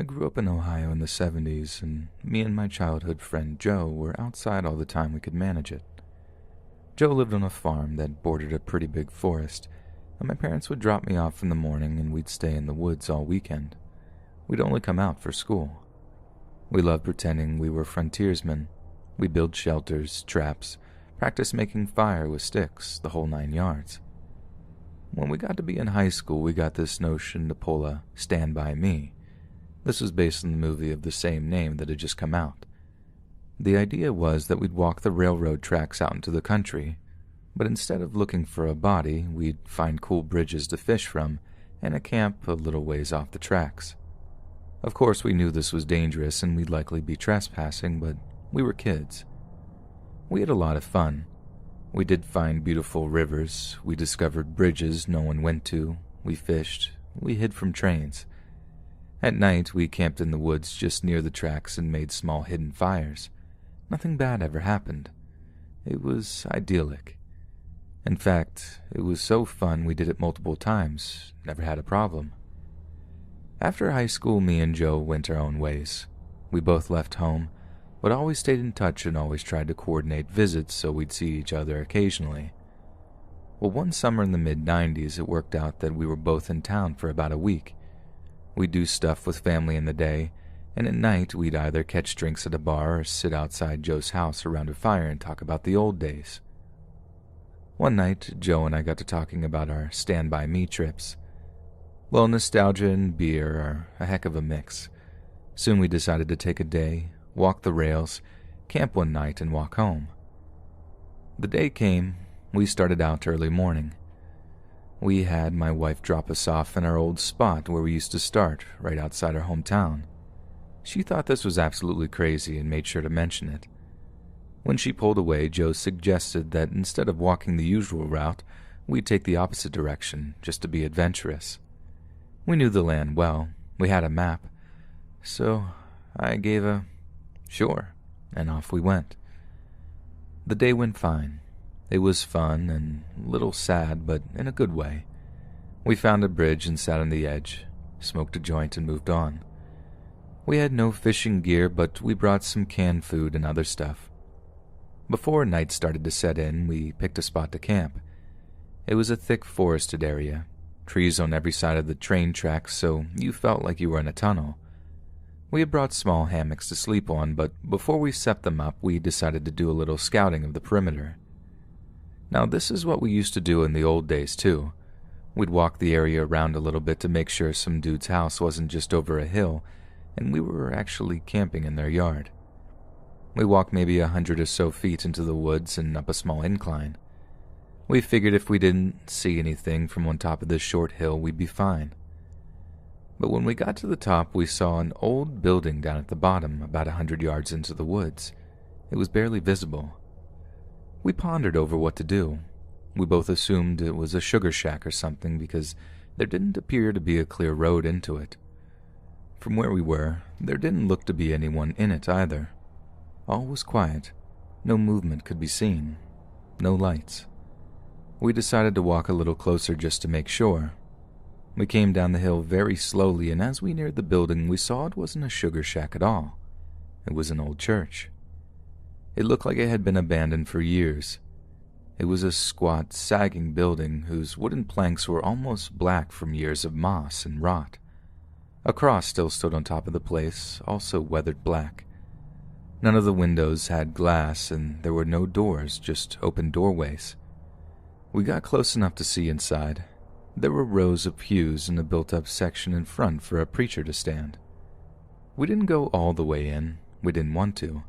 I grew up in Ohio in the 70s, and me and my childhood friend Joe were outside all the time we could manage it. Joe lived on a farm that bordered a pretty big forest, and my parents would drop me off in the morning and we'd stay in the woods all weekend. We'd only come out for school. We loved pretending we were frontiersmen. We built shelters, traps, practiced making fire with sticks, the whole 9 yards. When we got to be in high school, we got this notion to pull a Stand By Me. This was based on the movie of the same name that had just come out. The idea was that we'd walk the railroad tracks out into the country, but instead of looking for a body, we'd find cool bridges to fish from and a camp a little ways off the tracks. Of course, we knew this was dangerous and we'd likely be trespassing, but we were kids. We had a lot of fun. We did find beautiful rivers, we discovered bridges no one went to, we fished, we hid from trains. At night, we camped in the woods just near the tracks and made small hidden fires. Nothing bad ever happened. It was idyllic. In fact, it was so fun we did it multiple times, never had a problem. After high school, me and Joe went our own ways. We both left home, but always stayed in touch and always tried to coordinate visits so we'd see each other occasionally. Well, one summer in the mid-90s, it worked out that we were both in town for about a week. We'd do stuff with family in the day, and at night we'd either catch drinks at a bar or sit outside Joe's house around a fire and talk about the old days. One night, Joe and I got to talking about our Stand By Me trips. Well, nostalgia and beer are a heck of a mix. Soon we decided to take a day, walk the rails, camp one night, and walk home. The day came. We started out early morning. We had my wife drop us off in our old spot where we used to start, right outside our hometown. She thought this was absolutely crazy and made sure to mention it. When she pulled away, Joe suggested that instead of walking the usual route, we'd take the opposite direction, just to be adventurous. We knew the land well. We had a map. So I gave a sure, and off we went. The day went fine. It was fun and a little sad, but in a good way. We found a bridge and sat on the edge, smoked a joint, and moved on. We had no fishing gear, but we brought some canned food and other stuff. Before night started to set in, we picked a spot to camp. It was a thick forested area, trees on every side of the train tracks, so you felt like you were in a tunnel. We had brought small hammocks to sleep on, but before we set them up, we decided to do a little scouting of the perimeter. Now, this is what we used to do in the old days, too. We'd walk the area around a little bit to make sure some dude's house wasn't just over a hill, and we were actually camping in their yard. We walked maybe 100 or so feet into the woods and up a small incline. We figured if we didn't see anything from on top of this short hill, we'd be fine. But when we got to the top, we saw an old building down at the bottom, about 100 yards into the woods. It was barely visible. We pondered over what to do. We both assumed it was a sugar shack or something because there didn't appear to be a clear road into it. From where we were, there didn't look to be anyone in it either. All was quiet. No movement could be seen. No lights. We decided to walk a little closer just to make sure. We came down the hill very slowly, and as we neared the building, we saw it wasn't a sugar shack at all. It was an old church. It looked like it had been abandoned for years. It was a squat, sagging building whose wooden planks were almost black from years of moss and rot. A cross still stood on top of the place, also weathered black. None of the windows had glass, and there were no doors, just open doorways. We got close enough to see inside. There were rows of pews in a built-up section in front for a preacher to stand. We didn't go all the way in. We didn't want to.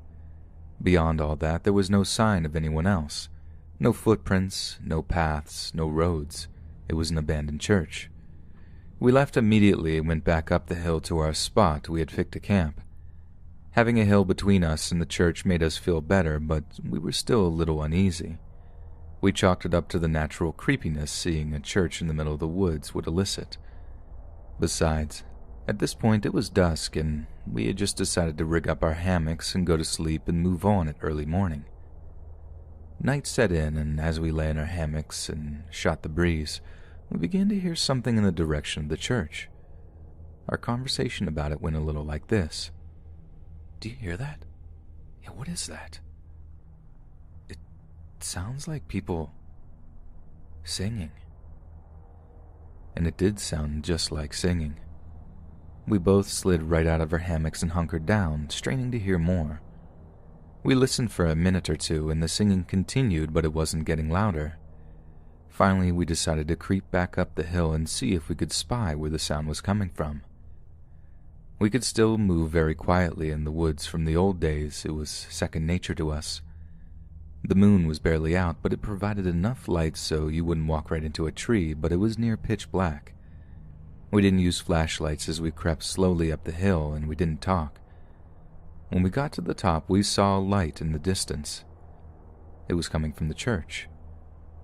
Beyond all that, there was no sign of anyone else. No footprints, no paths, no roads. It was an abandoned church. We left immediately and went back up the hill to our spot we had picked to camp. Having a hill between us and the church made us feel better, but we were still a little uneasy. We chalked it up to the natural creepiness seeing a church in the middle of the woods would elicit. Besides, at this point it was dusk, and we had just decided to rig up our hammocks and go to sleep and move on at early morning. Night set in, and as we lay in our hammocks and shot the breeze, we began to hear something in the direction of the church. Our conversation about it went a little like this. "Do you hear that? Yeah, what is that? It sounds like people singing." And it did sound just like singing. We both slid right out of our hammocks and hunkered down, straining to hear more. We listened for a minute or two, and the singing continued, but it wasn't getting louder. Finally, we decided to creep back up the hill and see if we could spy where the sound was coming from. We could still move very quietly in the woods from the old days. It was second nature to us. The moon was barely out, but it provided enough light so you wouldn't walk right into a tree, but it was near pitch black. We didn't use flashlights as we crept slowly up the hill, and we didn't talk. When we got to the top, we saw a light in the distance. It was coming from the church,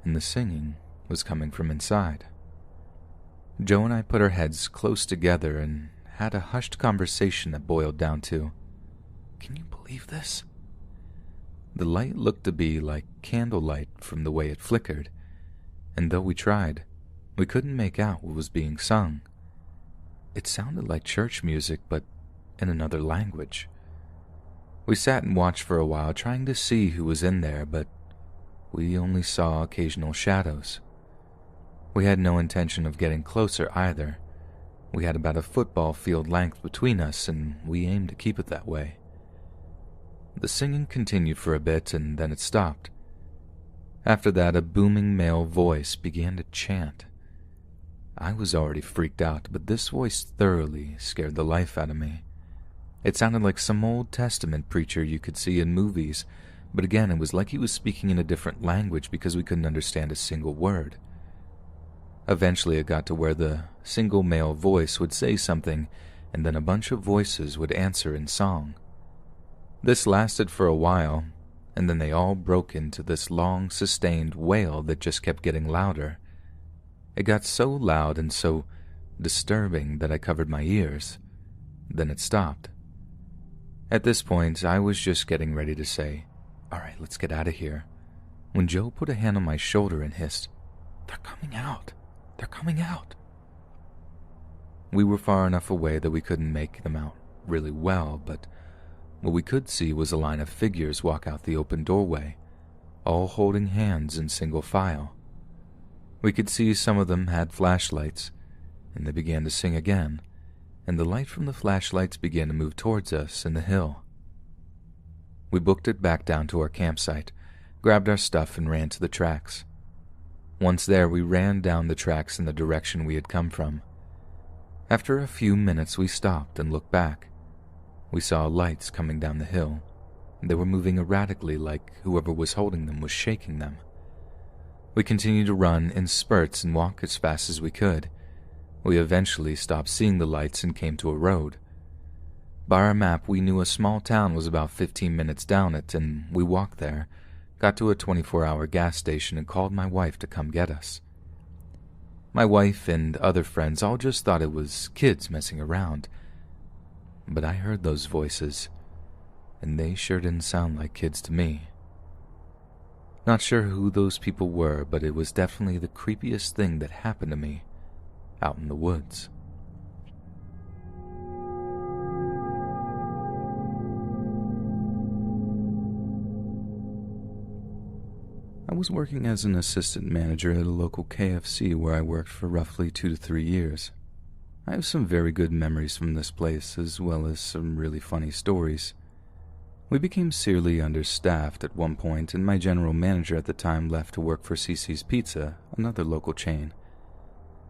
and the singing was coming from inside. Joe and I put our heads close together and had a hushed conversation that boiled down to, "Can you believe this?" The light looked to be like candlelight from the way it flickered, and though we tried, we couldn't make out what was being sung. It sounded like church music, but in another language. We sat and watched for a while, trying to see who was in there, but we only saw occasional shadows. We had no intention of getting closer either. We had about a football field length between us, and we aimed to keep it that way. The singing continued for a bit, and then it stopped. After that, a booming male voice began to chant. I was already freaked out, but this voice thoroughly scared the life out of me. It sounded like some Old Testament preacher you could see in movies, but again, it was like he was speaking in a different language because we couldn't understand a single word. Eventually, it got to where the single male voice would say something, and then a bunch of voices would answer in song. This lasted for a while, and then they all broke into this long, sustained wail that just kept getting louder. It got so loud and so disturbing that I covered my ears. Then it stopped. At this point, I was just getting ready to say, "All right, let's get out of here," when Joe put a hand on my shoulder and hissed, "They're coming out! They're coming out!" We were far enough away that we couldn't make them out really well, but what we could see was a line of figures walk out the open doorway, all holding hands in single file. We could see some of them had flashlights, and they began to sing again, and the light from the flashlights began to move towards us in the hill. We booked it back down to our campsite, grabbed our stuff, and ran to the tracks. Once there, we ran down the tracks in the direction we had come from. After a few minutes, we stopped and looked back. We saw lights coming down the hill. They were moving erratically, like whoever was holding them was shaking them. We continued to run in spurts and walk as fast as we could. We eventually stopped seeing the lights and came to a road. By our map, we knew a small town was about 15 minutes down it, and we walked there, got to a 24-hour gas station, and called my wife to come get us. My wife and other friends all just thought it was kids messing around. But I heard those voices, and they sure didn't sound like kids to me. Not sure who those people were, but it was definitely the creepiest thing that happened to me out in the woods. I was working as an assistant manager at a local KFC where I worked for roughly 2 to 3 years. I have some very good memories from this place, as well as some really funny stories. We became severely understaffed at one point, and my general manager at the time left to work for CC's Pizza, another local chain.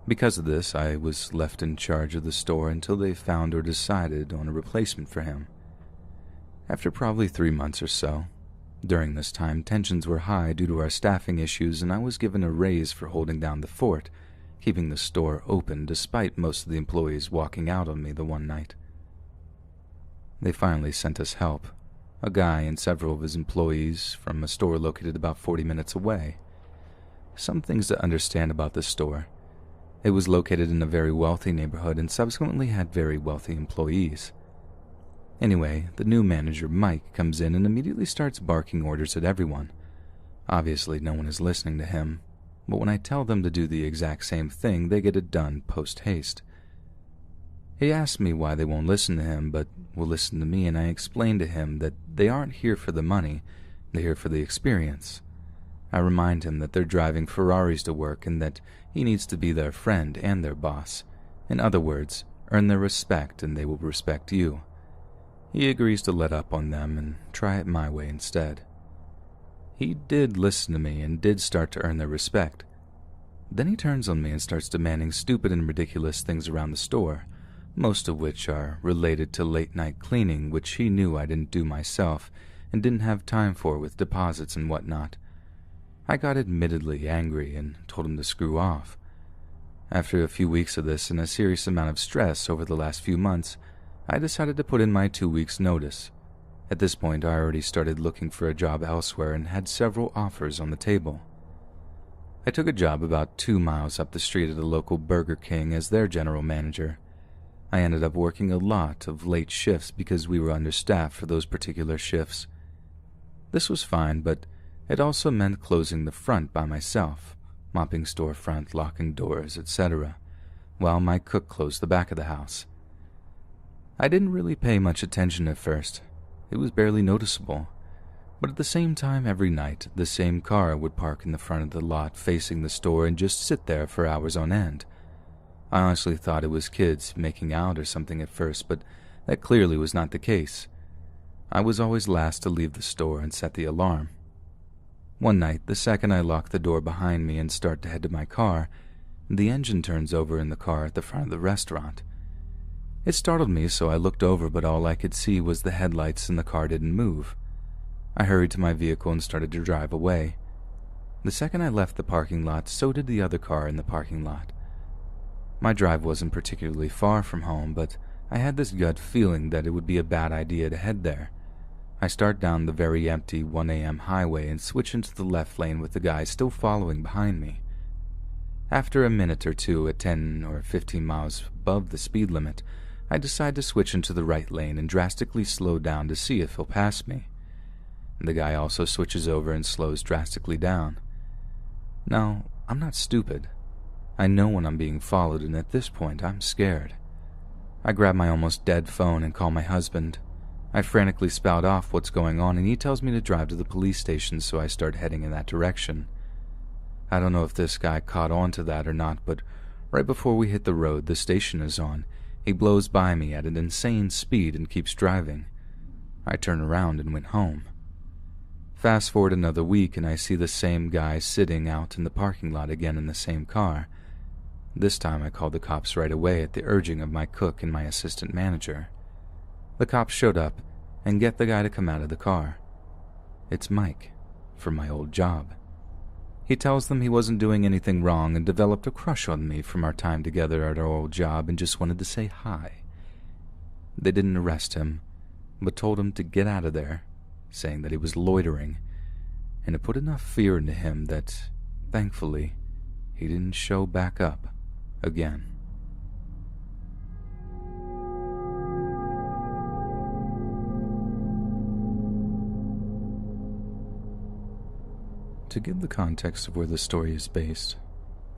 Because of this, I was left in charge of the store until they found or decided on a replacement for him. After probably 3 months or so, during this time, tensions were high due to our staffing issues, and I was given a raise for holding down the fort, keeping the store open despite most of the employees walking out on me the one night. They finally sent us help, a guy and several of his employees from a store located about 40 minutes away. Some things to understand about this store. It was located in a very wealthy neighborhood and subsequently had very wealthy employees. Anyway, the new manager, Mike, comes in and immediately starts barking orders at everyone. Obviously, no one is listening to him, but when I tell them to do the exact same thing, they get it done post-haste. He asked me why they won't listen to him but will listen to me, and I explained to him that they aren't here for the money, they're here for the experience. I remind him that they're driving Ferraris to work and that he needs to be their friend and their boss. In other words, earn their respect and they will respect you. He agrees to let up on them and try it my way instead. He did listen to me and did start to earn their respect. Then he turns on me and starts demanding stupid and ridiculous things around the store, most of which are related to late-night cleaning, which he knew I didn't do myself and didn't have time for with deposits and whatnot. I got admittedly angry and told him to screw off. After a few weeks of this and a serious amount of stress over the last few months, I decided to put in my 2 weeks' notice. At this point, I already started looking for a job elsewhere and had several offers on the table. I took a job about 2 miles up the street at a local Burger King as their general manager. I ended up working a lot of late shifts because we were understaffed for those particular shifts. This was fine, but it also meant closing the front by myself, mopping storefront, locking doors, etc., while my cook closed the back of the house. I didn't really pay much attention at first. It was barely noticeable. But at the same time, every night, the same car would park in the front of the lot facing the store and just sit there for hours on end. I honestly thought it was kids making out or something at first, but that clearly was not the case. I was always last to leave the store and set the alarm. One night, the second I lock the door behind me and start to head to my car, the engine turns over in the car at the front of the restaurant. It startled me, so I looked over, but all I could see was the headlights and the car didn't move. I hurried to my vehicle and started to drive away. The second I left the parking lot, so did the other car in the parking lot. My drive wasn't particularly far from home, but I had this gut feeling that it would be a bad idea to head there. I start down the very empty 1 a.m. highway and switch into the left lane with the guy still following behind me. After a minute or two at 10 or 15 miles above the speed limit, I decide to switch into the right lane and drastically slow down to see if he'll pass me. The guy also switches over and slows drastically down. Now, I'm not stupid. I know when I'm being followed, and at this point, I'm scared. I grab my almost dead phone and call my husband. I frantically spout off what's going on, and he tells me to drive to the police station, so I start heading in that direction. I don't know if this guy caught on to that or not, but right before we hit the road the station is on, he blows by me at an insane speed and keeps driving. I turn around and went home. Fast forward another week and I see the same guy sitting out in the parking lot again in the same car. This time I called the cops right away at the urging of my cook and my assistant manager. The cops showed up and get the guy to come out of the car. It's Mike, from my old job. He tells them he wasn't doing anything wrong and developed a crush on me from our time together at our old job and just wanted to say hi. They didn't arrest him, but told him to get out of there, saying that he was loitering, and it put enough fear into him that, thankfully, he didn't show back up again. To give the context of where the story is based,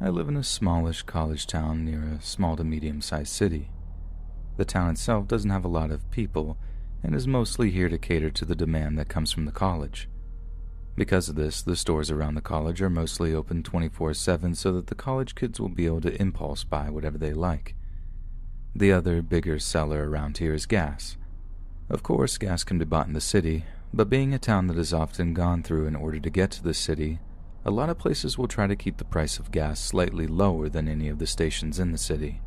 I live in a smallish college town near a small to medium-sized city. The town itself doesn't have a lot of people and is mostly here to cater to the demand that comes from the college. Because of this, the stores around the college are mostly open 24/7 so that the college kids will be able to impulse buy whatever they like. The other bigger seller around here is gas. Of course, gas can be bought in the city, but being a town that is often gone through in order to get to the city, a lot of places will try to keep the price of gas slightly lower than any of the stations in the city.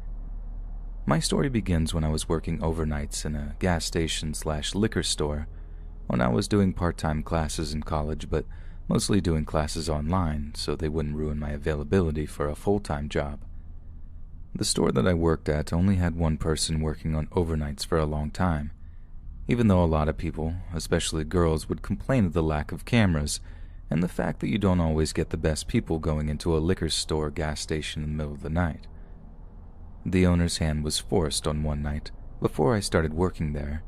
My story begins when I was working overnights in a gas station/liquor store when I was doing part-time classes in college, but mostly doing classes online so they wouldn't ruin my availability for a full-time job. The store that I worked at only had one person working on overnights for a long time, even though a lot of people, especially girls, would complain of the lack of cameras and the fact that you don't always get the best people going into a liquor store gas station in the middle of the night. The owner's hand was forced on one night, before I started working there,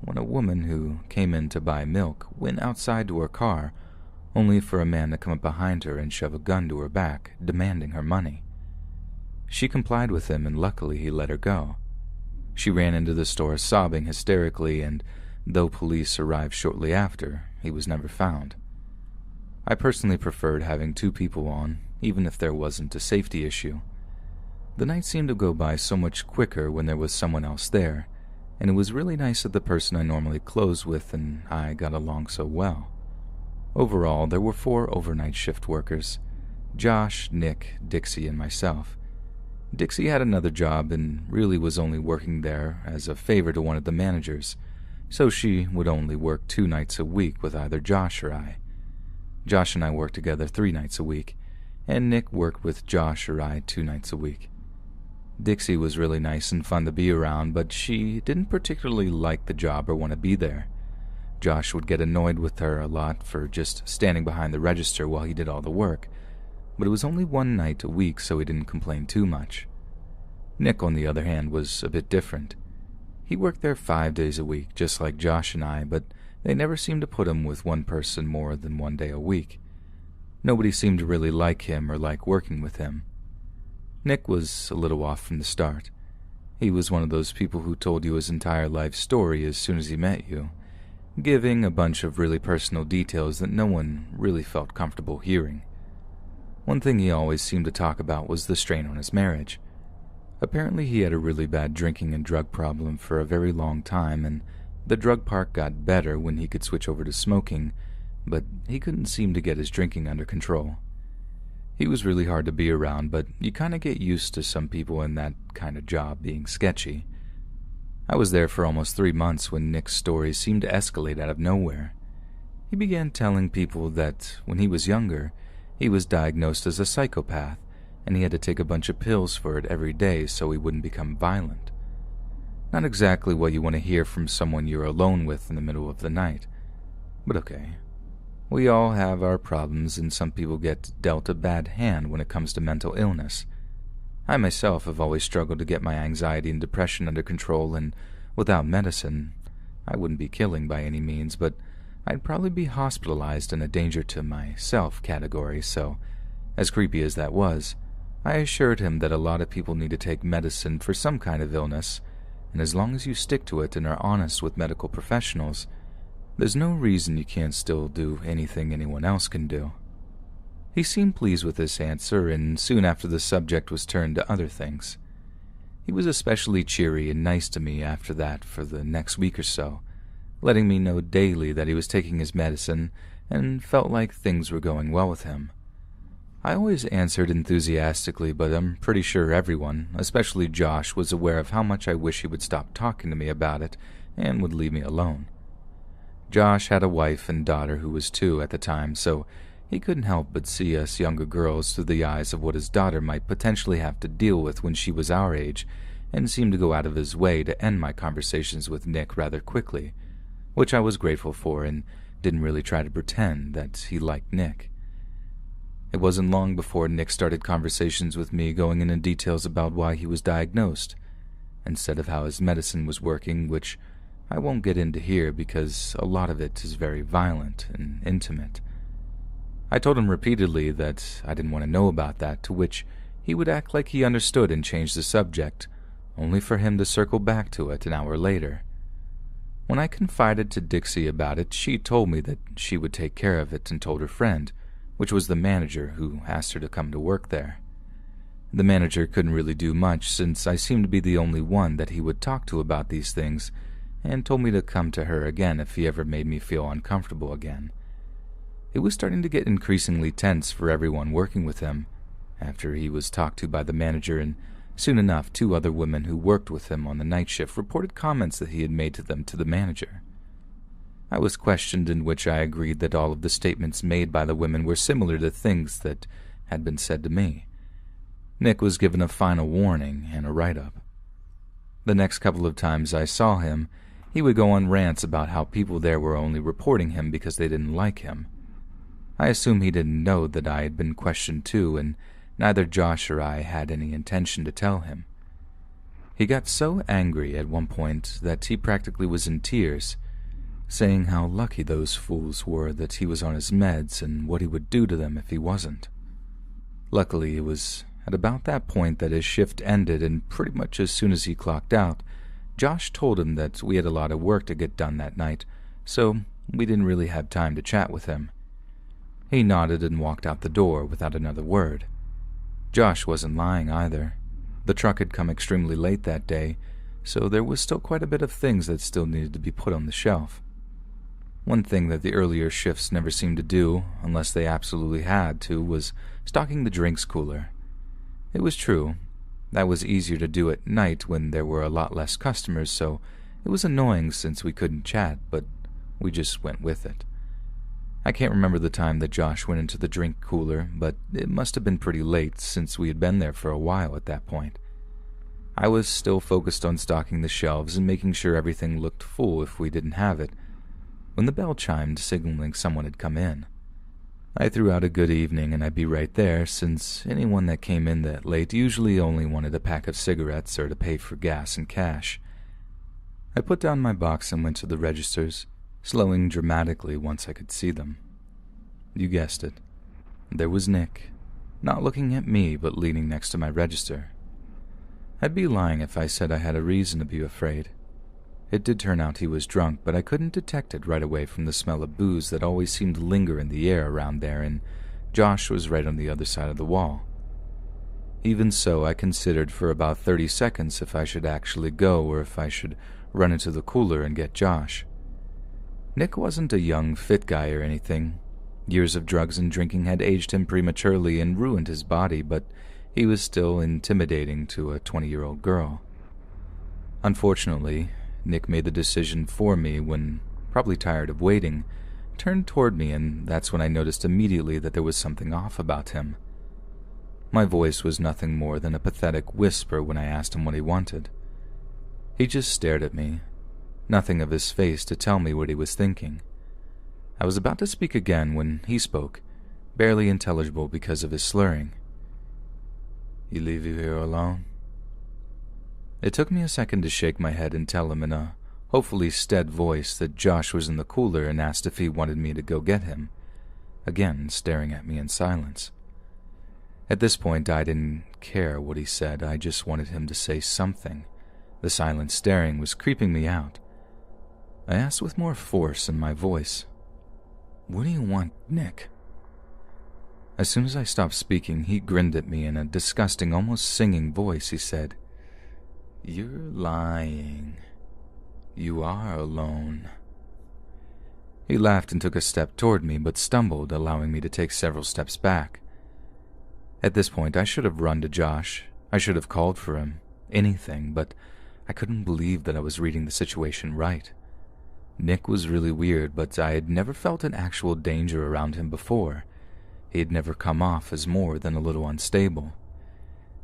when a woman who came in to buy milk went outside to her car, only for a man to come up behind her and shove a gun to her back, demanding her money. She complied with him and luckily he let her go. She ran into the store sobbing hysterically, and though police arrived shortly after, he was never found. I personally preferred having 2 people on, even if there wasn't a safety issue. The night seemed to go by so much quicker when there was someone else there, and it was really nice that the person I normally close with and I got along so well. Overall, there were 4 overnight shift workers: Josh, Nick, Dixie, and myself. Dixie had another job and really was only working there as a favor to one of the managers, so she would only work 2 nights a week with either Josh or I. Josh and I worked together 3 nights a week, and Nick worked with Josh or I 2 nights a week. Dixie was really nice and fun to be around, but she didn't particularly like the job or want to be there. Josh would get annoyed with her a lot for just standing behind the register while he did all the work, but it was only 1 night a week, so he didn't complain too much. Nick, on the other hand, was a bit different. He worked there 5 days a week, just like Josh and I, but they never seemed to put him with one person more than 1 day a week. Nobody seemed to really like him or like working with him. Nick was a little off from the start. He was one of those people who told you his entire life story as soon as he met you, giving a bunch of really personal details that no one really felt comfortable hearing. One thing he always seemed to talk about was the strain on his marriage. Apparently he had a really bad drinking and drug problem for a very long time, and the drug part got better when he could switch over to smoking, but he couldn't seem to get his drinking under control. He was really hard to be around, but you kind of get used to some people in that kind of job being sketchy. I was there for almost 3 months when Nick's story seemed to escalate out of nowhere. He began telling people that when he was younger, he was diagnosed as a psychopath, and he had to take a bunch of pills for it every day so he wouldn't become violent. Not exactly what you want to hear from someone you're alone with in the middle of the night, but okay. We all have our problems, and some people get dealt a bad hand when it comes to mental illness. I myself have always struggled to get my anxiety and depression under control, and without medicine, I wouldn't be killing by any means, but I'd probably be hospitalized in a danger to myself category, so, as creepy as that was, I assured him that a lot of people need to take medicine for some kind of illness, and as long as you stick to it and are honest with medical professionals, there's no reason you can't still do anything anyone else can do. He seemed pleased with this answer, and soon after the subject was turned to other things. He was especially cheery and nice to me after that for the next week or so, letting me know daily that he was taking his medicine and felt like things were going well with him. I always answered enthusiastically, but I'm pretty sure everyone, especially Josh, was aware of how much I wish he would stop talking to me about it and would leave me alone. Josh had a wife and daughter who was 2 at the time, so he couldn't help but see us younger girls through the eyes of what his daughter might potentially have to deal with when she was our age, and seemed to go out of his way to end my conversations with Nick rather quickly, which I was grateful for and didn't really try to pretend that he liked Nick. It wasn't long before Nick started conversations with me going into details about why he was diagnosed, instead of how his medicine was working, which I won't get into here because a lot of it is very violent and intimate. I told him repeatedly that I didn't want to know about that, to which he would act like he understood and change the subject, only for him to circle back to it an hour later. When I confided to Dixie about it, she told me that she would take care of it and told her friend, which was the manager who asked her to come to work there. The manager couldn't really do much since I seemed to be the only one that he would talk to about these things, and told me to come to her again if he ever made me feel uncomfortable again. It was starting to get increasingly tense for everyone working with him, after he was talked to by the manager, and soon enough 2 other women who worked with him on the night shift reported comments that he had made to them to the manager. I was questioned, in which I agreed that all of the statements made by the women were similar to things that had been said to me. Nick was given a final warning and a write-up. The next couple of times I saw him, he would go on rants about how people there were only reporting him because they didn't like him. I assume he didn't know that I had been questioned too, and neither Josh or I had any intention to tell him. He got so angry at one point that he practically was in tears, saying how lucky those fools were that he was on his meds and what he would do to them if he wasn't. Luckily, it was at about that point that his shift ended, and pretty much as soon as he clocked out, Josh told him that we had a lot of work to get done that night, so we didn't really have time to chat with him. He nodded and walked out the door without another word. Josh wasn't lying either. The truck had come extremely late that day, so there was still quite a bit of things that still needed to be put on the shelf. One thing that the earlier shifts never seemed to do, unless they absolutely had to, was stocking the drinks cooler. It was true. That was easier to do at night when there were a lot less customers, so it was annoying since we couldn't chat, but we just went with it. I can't remember the time that Josh went into the drink cooler, but it must have been pretty late since we had been there for a while at that point. I was still focused on stocking the shelves and making sure everything looked full if we didn't have it, when the bell chimed, signaling someone had come in. I threw out a good evening and I'd be right there, since anyone that came in that late usually only wanted a pack of cigarettes or to pay for gas and cash. I put down my box and went to the registers, slowing dramatically once I could see them. You guessed it. There was Nick, not looking at me but leaning next to my register. I'd be lying if I said I had a reason to be afraid. It did turn out he was drunk, but I couldn't detect it right away from the smell of booze that always seemed to linger in the air around there, and Josh was right on the other side of the wall. Even so, I considered for about 30 seconds if I should actually go or if I should run into the cooler and get Josh. Nick wasn't a young, fit guy or anything. Years of drugs and drinking had aged him prematurely and ruined his body, but he was still intimidating to a 20-year-old girl. Unfortunately, Nick made the decision for me when, probably tired of waiting, turned toward me, and that's when I noticed immediately that there was something off about him. My voice was nothing more than a pathetic whisper when I asked him what he wanted. He just stared at me, nothing of his face to tell me what he was thinking. I was about to speak again when he spoke, barely intelligible because of his slurring. "You leave you here alone?" It took me a second to shake my head and tell him in a hopefully steady voice that Josh was in the cooler and asked if he wanted me to go get him, again staring at me in silence. At this point, I didn't care what he said. I just wanted him to say something. The silent staring was creeping me out. I asked with more force in my voice, "What do you want, Nick?" As soon as I stopped speaking, he grinned at me in a disgusting, almost singing voice. He said, "You're lying. You are alone." He laughed and took a step toward me, but stumbled, allowing me to take several steps back. At this point, I should have run to Josh. I should have called for him. Anything, but I couldn't believe that I was reading the situation right. Nick was really weird, but I had never felt an actual danger around him before. He had never come off as more than a little unstable.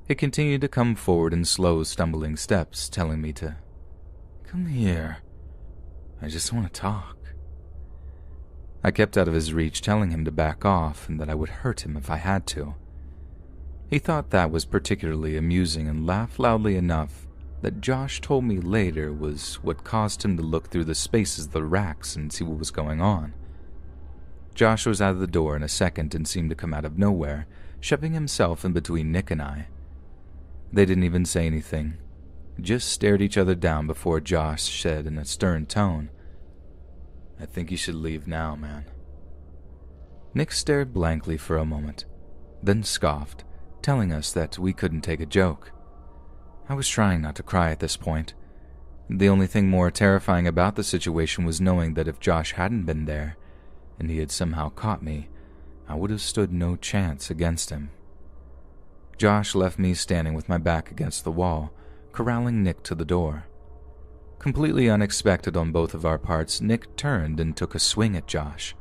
He continued to come forward in slow, stumbling steps, telling me to "Come here. I just want to talk." I kept out of his reach, telling him to back off and that I would hurt him if I had to. He thought that was particularly amusing and laughed loudly enough that Josh told me later was what caused him to look through the spaces of the racks and see what was going on. Josh was out of the door in a second and seemed to come out of nowhere, shoving himself in between Nick and I. They didn't even say anything, just stared each other down before Josh said in a stern tone, "I think you should leave now, man." Nick stared blankly for a moment, then scoffed, telling us that we couldn't take a joke. I was trying not to cry at this point. The only thing more terrifying about the situation was knowing that if Josh hadn't been there, and he had somehow caught me, I would have stood no chance against him. Josh left me standing with my back against the wall, corralling Nick to the door. Completely unexpected on both of our parts, Nick turned and took a swing at Josh.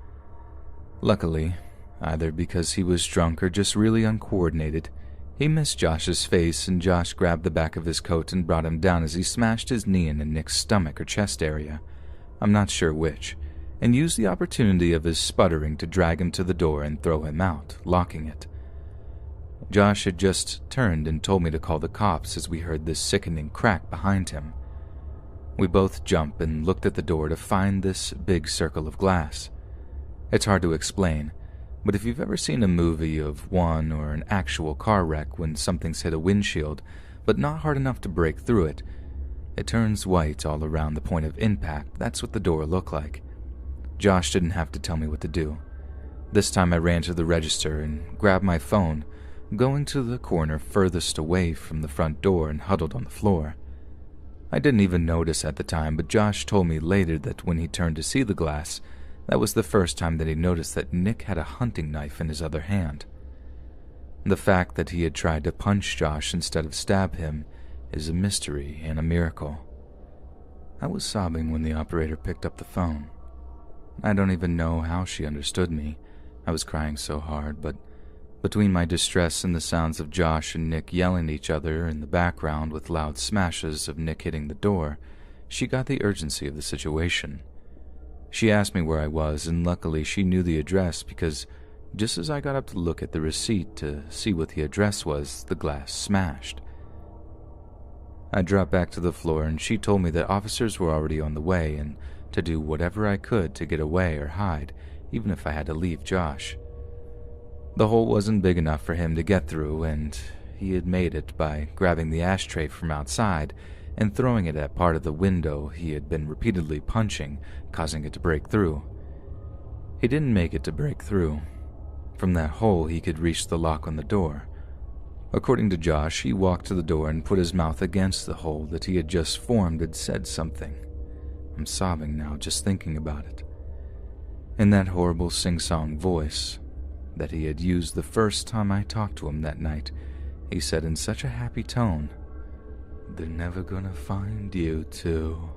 Luckily, either because he was drunk or just really uncoordinated, he missed Josh's face, and Josh grabbed the back of his coat and brought him down as he smashed his knee into Nick's stomach or chest area, I'm not sure which, and used the opportunity of his sputtering to drag him to the door and throw him out, locking it. Josh had just turned and told me to call the cops as we heard this sickening crack behind him. We both jumped and looked at the door to find this big circle of glass. It's hard to explain, but if you've ever seen a movie of one or an actual car wreck when something's hit a windshield, but not hard enough to break through it, It turns white all around the point of impact. That's what the door looked like. Josh didn't have to tell me what to do. This time I ran to the register and grabbed my phone, going to the corner furthest away from the front door and huddled on the floor. I didn't even notice at the time, but Josh told me later that when he turned to see the glass, that was the first time that he noticed that Nick had a hunting knife in his other hand. The fact that he had tried to punch Josh instead of stab him is a mystery and a miracle. I was sobbing when the operator picked up the phone. I don't even know how she understood me. I was crying so hard, but between my distress and the sounds of Josh and Nick yelling at each other in the background with loud smashes of Nick hitting the door, she got the urgency of the situation. She asked me where I was, and luckily she knew the address because just as I got up to look at the receipt to see what the address was, the glass smashed. I dropped back to the floor and she told me that officers were already on the way and to do whatever I could to get away or hide, even if I had to leave Josh. The hole wasn't big enough for him to get through, and he had made it by grabbing the ashtray from outside and throwing it at part of the window he had been repeatedly punching, causing it to break through. He didn't make it to break through. From that hole, he could reach the lock on the door. According to Josh, he walked to the door and put his mouth against the hole that he had just formed and said something. I'm sobbing now just thinking about it. In that horrible sing-song voice that he had used the first time I talked to him that night, he said in such a happy tone, "They're never gonna find you too."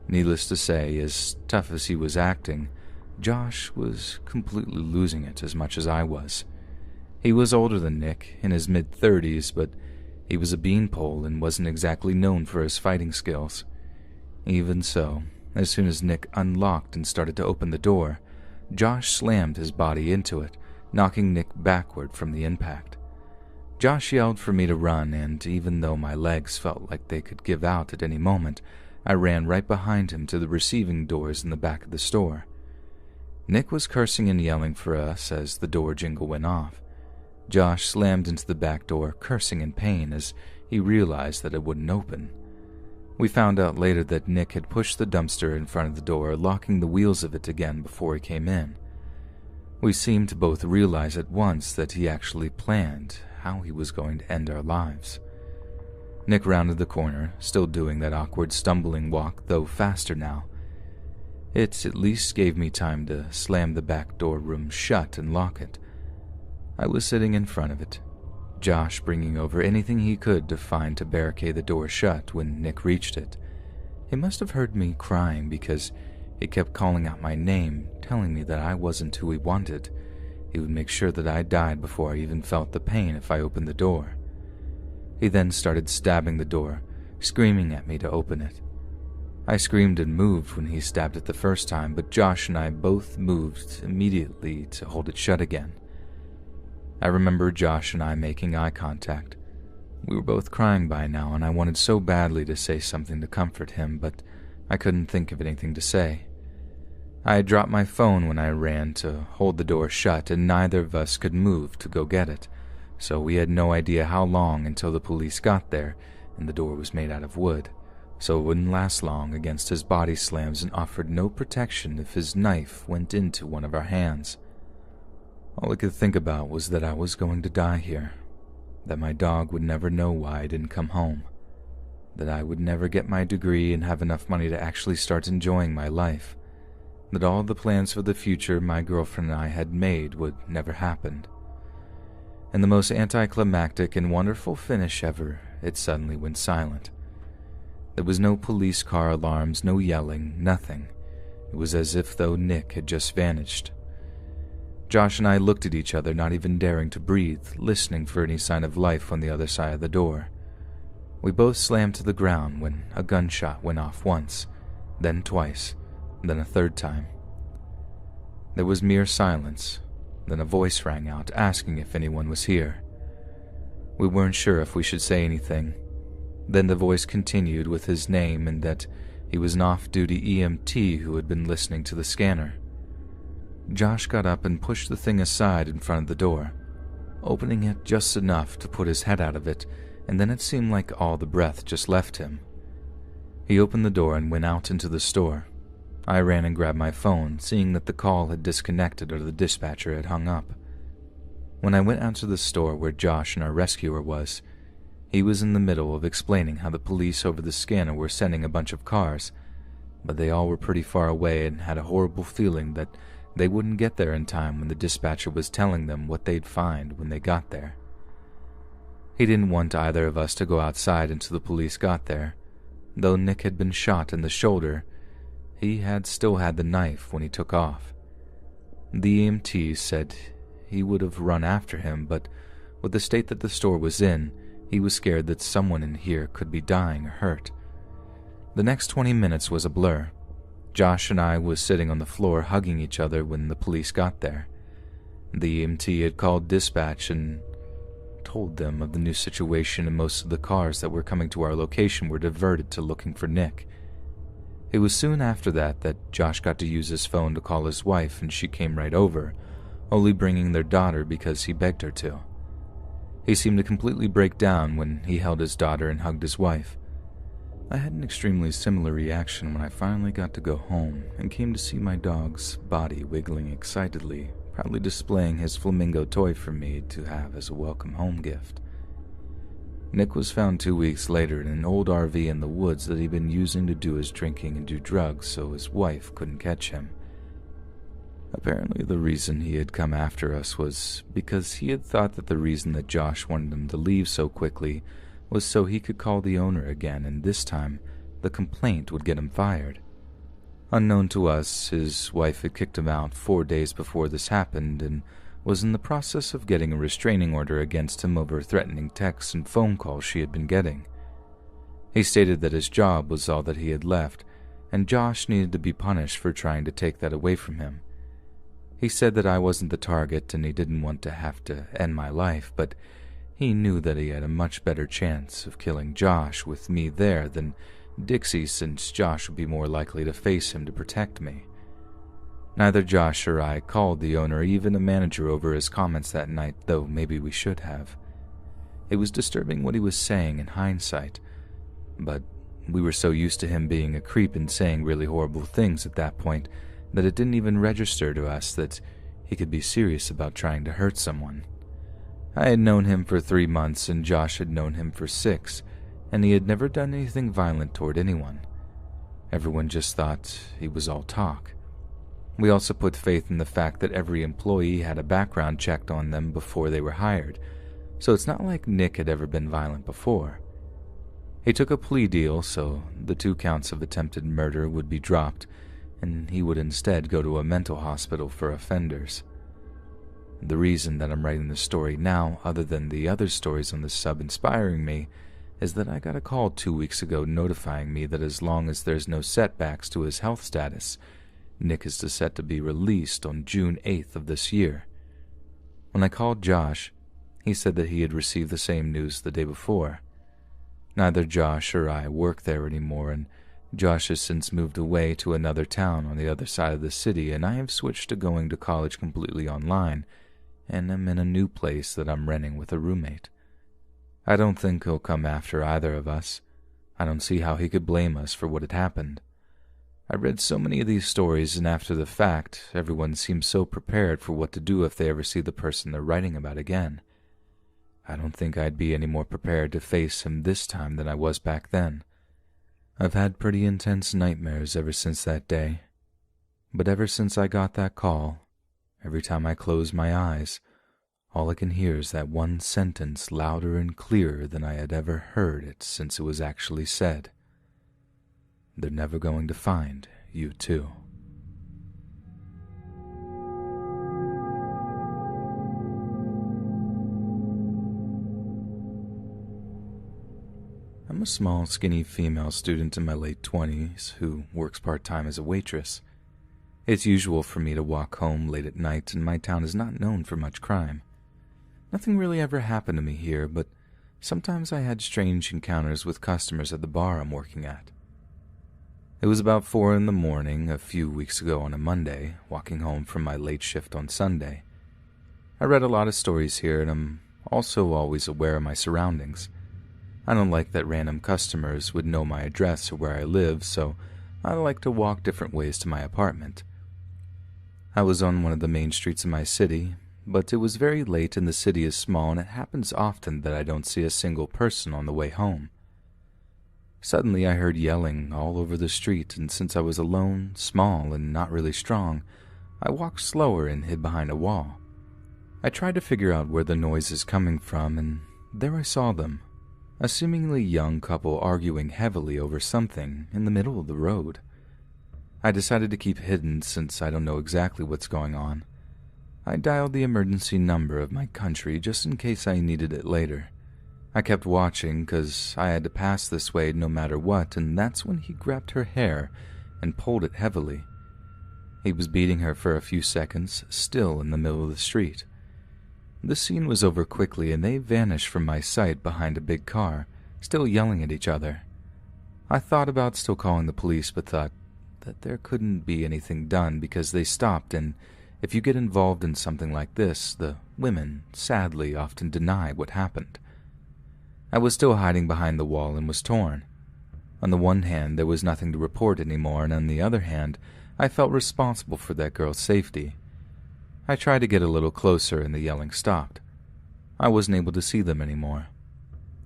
Needless to say, as tough as he was acting, Josh was completely losing it as much as I was. He was older than Nick, in his mid-30s, but he was a beanpole and wasn't exactly known for his fighting skills. Even so, as soon as Nick unlocked and started to open the door, Josh slammed his body into it, knocking Nick backward from the impact. Josh yelled for me to run, and even though my legs felt like they could give out at any moment, I ran right behind him to the receiving doors in the back of the store. Nick was cursing and yelling for us as the door jingle went off. Josh slammed into the back door, cursing in pain as he realized that it wouldn't open. We found out later that Nick had pushed the dumpster in front of the door, locking the wheels of it again before he came in. We seemed to both realize at once that he actually planned how he was going to end our lives. Nick rounded the corner, still doing that awkward stumbling walk, though faster now. It at least gave me time to slam the back door room shut and lock it. I was sitting in front of it, Josh bringing over anything he could to find to barricade the door shut when Nick reached it. He must have heard me crying because he kept calling out my name, telling me that I wasn't who he wanted. He would make sure that I died before I even felt the pain if I opened the door. He then started stabbing the door, screaming at me to open it. I screamed and moved when he stabbed it the first time, but Josh and I both moved immediately to hold it shut again. I remember Josh and I making eye contact. We were both crying by now, and I wanted so badly to say something to comfort him, but I couldn't think of anything to say. I had dropped my phone when I ran to hold the door shut, and neither of us could move to go get it, so we had no idea how long until the police got there, and the door was made out of wood, so it wouldn't last long against his body slams and offered no protection if his knife went into one of our hands. All I could think about was that I was going to die here, that my dog would never know why I didn't come home, that I would never get my degree and have enough money to actually start enjoying my life, that all the plans for the future my girlfriend and I had made would never happen. In the most anticlimactic and wonderful finish ever, it suddenly went silent. There was no police car alarms, no yelling, nothing. It was as if though Nick had just vanished. Josh and I looked at each other, not even daring to breathe, listening for any sign of life on the other side of the door. We both slammed to the ground when a gunshot went off once, then twice, then a third time. There was mere silence, then a voice rang out asking if anyone was here. We weren't sure if we should say anything. Then the voice continued with his name and that he was an off-duty EMT who had been listening to the scanner. Josh got up and pushed the thing aside in front of the door, opening it just enough to put his head out of it and then it seemed like all the breath just left him. He opened the door and went out into the store. I ran and grabbed my phone, seeing that the call had disconnected or the dispatcher had hung up. When I went out to the store where Josh and our rescuer was, he was in the middle of explaining how the police over the scanner were sending a bunch of cars, but they all were pretty far away and had a horrible feeling that they wouldn't get there in time when the dispatcher was telling them what they'd find when they got there. He didn't want either of us to go outside until the police got there. Though Nick had been shot in the shoulder, he had still had the knife when he took off. The EMT said he would have run after him, but with the state that the store was in, he was scared that someone in here could be dying or hurt. The next 20 minutes was a blur. Josh and I was sitting on the floor hugging each other when the police got there. The EMT had called dispatch and told them of the new situation, and most of the cars that were coming to our location were diverted to looking for Nick. It was soon after that Josh got to use his phone to call his wife, and she came right over, only bringing their daughter because he begged her to. He seemed to completely break down when he held his daughter and hugged his wife. I had an extremely similar reaction when I finally got to go home and came to see my dog's body wiggling excitedly, proudly displaying his flamingo toy for me to have as a welcome home gift. Nick was found 2 weeks later in an old RV in the woods that he'd been using to do his drinking and do drugs so his wife couldn't catch him. Apparently the reason he had come after us was because he had thought that the reason that Josh wanted him to leave so quickly was so he could call the owner again, and this time the complaint would get him fired. Unknown to us, his wife had kicked him out 4 days before this happened and was in the process of getting a restraining order against him over threatening texts and phone calls she had been getting. He stated that his job was all that he had left, and Josh needed to be punished for trying to take that away from him. He said that I wasn't the target and he didn't want to have to end my life, but he knew that he had a much better chance of killing Josh with me there than Dixie, since Josh would be more likely to face him to protect me. Neither Josh or I called the owner or even a manager over his comments that night, though maybe we should have. It was disturbing what he was saying in hindsight, but we were so used to him being a creep and saying really horrible things at that point that it didn't even register to us that he could be serious about trying to hurt someone. I had known him for 3 months and Josh had known him for 6, and he had never done anything violent toward anyone. Everyone just thought he was all talk. We also put faith in the fact that every employee had a background checked on them before they were hired, so it's not like Nick had ever been violent before. He took a plea deal, so the 2 counts of attempted murder would be dropped, and he would instead go to a mental hospital for offenders. The reason that I'm writing this story now, other than the other stories on the sub inspiring me, is that I got a call 2 weeks ago notifying me that as long as there's no setbacks to his health status, Nick is set to be released on June 8th of this year. When I called Josh, he said that he had received the same news the day before. Neither Josh or I work there anymore, and Josh has since moved away to another town on the other side of the city, and I have switched to going to college completely online, and am in a new place that I'm renting with a roommate. I don't think he'll come after either of us. I don't see how he could blame us for what had happened. I read so many of these stories, and after the fact, everyone seems so prepared for what to do if they ever see the person they're writing about again. I don't think I'd be any more prepared to face him this time than I was back then. I've had pretty intense nightmares ever since that day. But ever since I got that call, every time I close my eyes, all I can hear is that one sentence louder and clearer than I had ever heard it since it was actually said. They're never going to find you too. I'm a small, skinny female student in my late 20s who works part-time as a waitress. It's usual for me to walk home late at night, and my town is not known for much crime. Nothing really ever happened to me here, but sometimes I had strange encounters with customers at the bar I'm working at. It was about 4 in the morning a few weeks ago on a Monday, walking home from my late shift on Sunday. I read a lot of stories here, and I'm also always aware of my surroundings. I don't like that random customers would know my address or where I live, so I like to walk different ways to my apartment. I was on one of the main streets of my city, but it was very late and the city is small and it happens often that I don't see a single person on the way home. Suddenly I heard yelling all over the street, and since I was alone, small, and not really strong, I walked slower and hid behind a wall. I tried to figure out where the noise is coming from, and there I saw them, a seemingly young couple arguing heavily over something in the middle of the road. I decided to keep hidden since I don't know exactly what's going on. I dialed the emergency number of my country just in case I needed it later. I kept watching because I had to pass this way no matter what, and that's when he grabbed her hair and pulled it heavily. He was beating her for a few seconds, still in the middle of the street. The scene was over quickly and they vanished from my sight behind a big car, still yelling at each other. I thought about still calling the police, but thought that there couldn't be anything done because they stopped, and if you get involved in something like this, the women, sadly, often deny what happened. I was still hiding behind the wall and was torn. On the one hand, there was nothing to report anymore, and on the other hand, I felt responsible for that girl's safety. I tried to get a little closer and the yelling stopped. I wasn't able to see them anymore.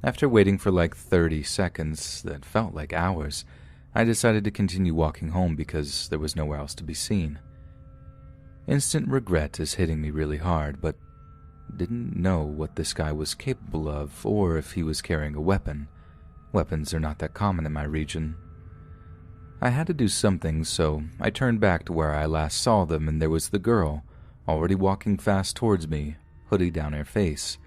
After waiting for like 30 seconds that felt like hours, I decided to continue walking home because there was nowhere else to be seen. Instant regret is hitting me really hard, but didn't know what this guy was capable of or if he was carrying a weapon. Weapons are not that common in my region. I had to do something, so I turned back to where I last saw them, and there was the girl, already walking fast towards me, hoodie down her face.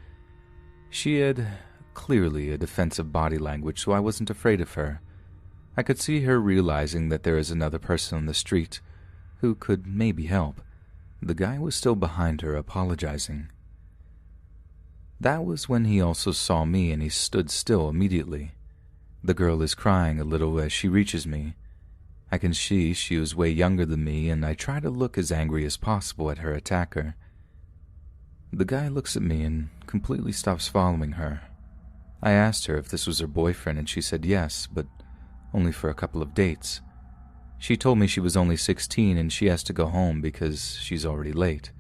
She had clearly a defensive body language, so I wasn't afraid of her. I could see her realizing that there is another person on the street who could maybe help. The guy was still behind her, apologizing. That was when he also saw me, and he stood still immediately. The girl is crying a little as she reaches me. I can see she was way younger than me, and I try to look as angry as possible at her attacker. The guy looks at me and completely stops following her. I asked her if this was her boyfriend, and she said yes, but only for a couple of dates. She told me she was only 16 and she has to go home because she's already late.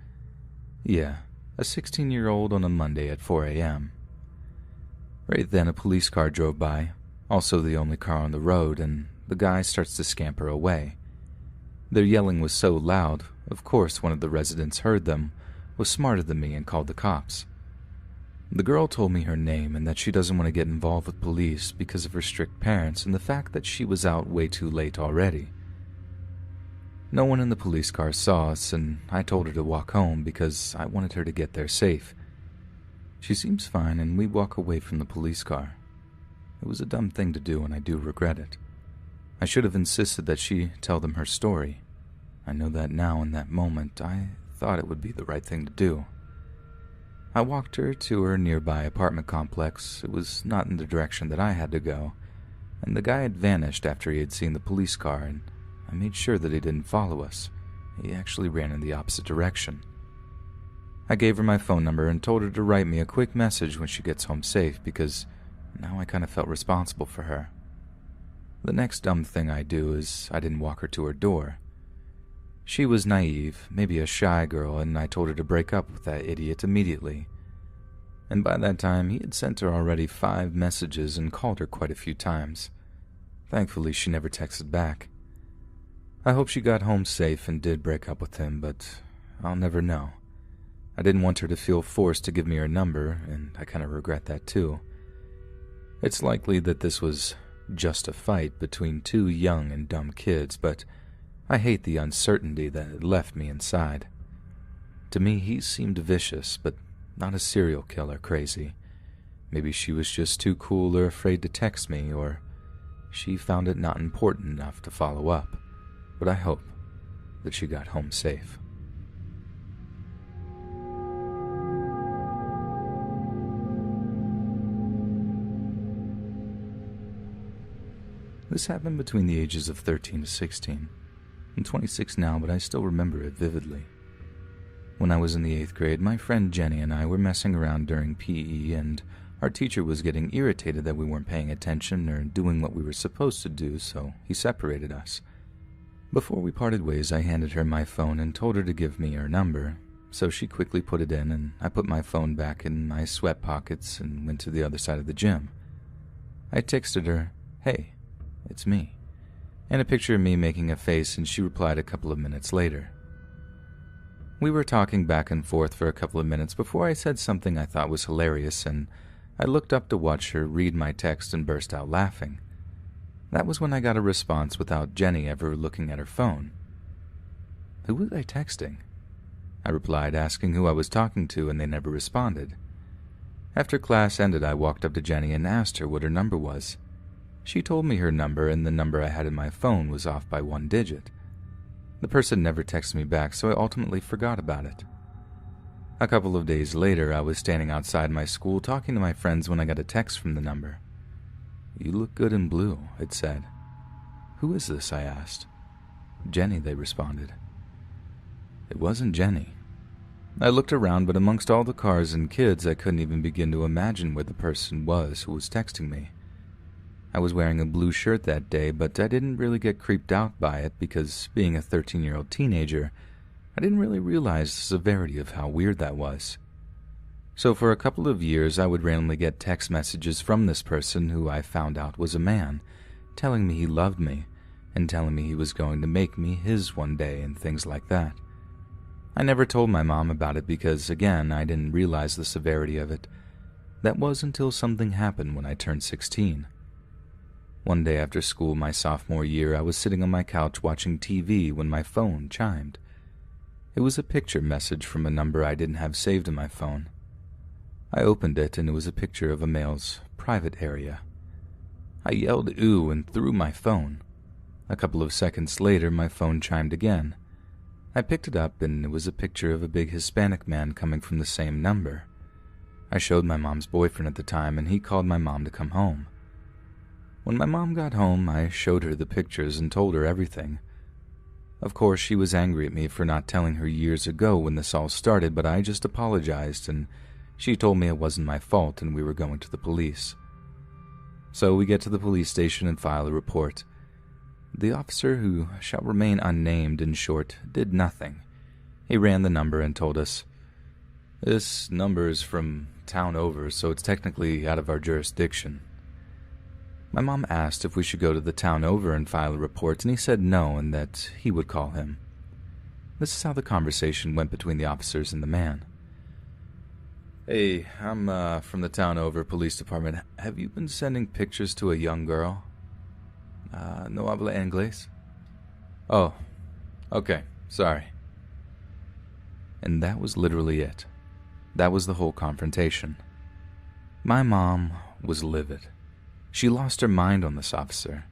Yeah, a 16-year-old on a Monday at 4 a.m. Right then, a police car drove by, also the only car on the road, and the guy starts to scamper away. Their yelling was so loud, of course one of the residents heard them, was smarter than me, and called the cops. The girl told me her name and that she doesn't want to get involved with police because of her strict parents and the fact that she was out way too late already. No one in the police car saw us, and I told her to walk home because I wanted her to get there safe. She seems fine, and we walk away from the police car. It was a dumb thing to do, and I do regret it. I should have insisted that she tell them her story. I know that now. In that moment, I thought it would be the right thing to do. I walked her to her nearby apartment complex. It was not in the direction that I had to go, and the guy had vanished after he had seen the police car, and I made sure that he didn't follow us. He actually ran in the opposite direction. I gave her my phone number and told her to write me a quick message when she gets home safe because now I kind of felt responsible for her. The next dumb thing I do is I didn't walk her to her door. She was naive, maybe a shy girl, and I told her to break up with that idiot immediately. And by that time, he had sent her already 5 messages and called her quite a few times. Thankfully, she never texted back. I hope she got home safe and did break up with him, but I'll never know. I didn't want her to feel forced to give me her number, and I kind of regret that too. It's likely that this was just a fight between 2 young and dumb kids, but I hate the uncertainty that it left me inside. To me, he seemed vicious, but not a serial killer crazy. Maybe she was just too cool or afraid to text me, or she found it not important enough to follow up. But I hope that she got home safe. This happened between the ages of 13 to 16. I'm 26 now, but I still remember it vividly. When I was in the 8th grade, my friend Jenny and I were messing around during PE, and Our teacher was getting irritated that we weren't paying attention or doing what we were supposed to do, so he separated us. Before we parted ways, I handed her my phone and told her to give me her number, so she quickly put it in, and I put my phone back in my sweat pockets and went to the other side of the gym. I texted her, "Hey, it's me," and a picture of me making a face, and she replied a couple of minutes later. We were talking back and forth for a couple of minutes before I said something I thought was hilarious, and I looked up to watch her read my text and burst out laughing. That was when I got a response without Jenny ever looking at her phone. "Who was I texting?" I replied, asking who I was talking to, and they never responded. After class ended, I walked up to Jenny and asked her what her number was. She told me her number, and the number I had in my phone was off by 1 digit. The person never texted me back, so I ultimately forgot about it. A couple of days later, I was standing outside my school talking to my friends when I got a text from the number. "You look good in blue," it said. "Who is this?" I asked. "Jenny," they responded. It wasn't Jenny. I looked around, but amongst all the cars and kids, I couldn't even begin to imagine where the person was who was texting me. I was wearing a blue shirt that day, but I didn't really get creeped out by it because, being a 13-year-old teenager, I didn't really realize the severity of how weird that was. So for a couple of years, I would randomly get text messages from this person who I found out was a man, telling me he loved me and telling me he was going to make me his one day and things like that. I never told my mom about it because, again, I didn't realize the severity of it. That was until something happened when I turned 16. One day after school my sophomore year, I was sitting on my couch watching TV when my phone chimed. It was a picture message from a number I didn't have saved in my phone. I opened it, and it was a picture of a male's private area. I yelled "ooh" and threw my phone. A couple of seconds later, my phone chimed again. I picked it up, and it was a picture of a big Hispanic man coming from the same number. I showed my mom's boyfriend at the time, and he called my mom to come home. When my mom got home, I showed her the pictures and told her everything. Of course, she was angry at me for not telling her years ago when this all started, but I just apologized, and she told me it wasn't my fault and we were going to the police. So we get to the police station and file a report. The officer, who shall remain unnamed in short, did nothing. He ran the number and told us, "This number is from town over, so it's technically out of our jurisdiction." My mom asked if we should go to the town over and file a report, and he said no and that he would call him. This is how the conversation went between the officers and the man. "Hey, I'm from the town over police department. Have you been sending pictures to a young girl?" "No habla inglés." "Oh, okay, sorry." And that was literally it. That was the whole confrontation. My mom was livid. She lost her mind on this officer.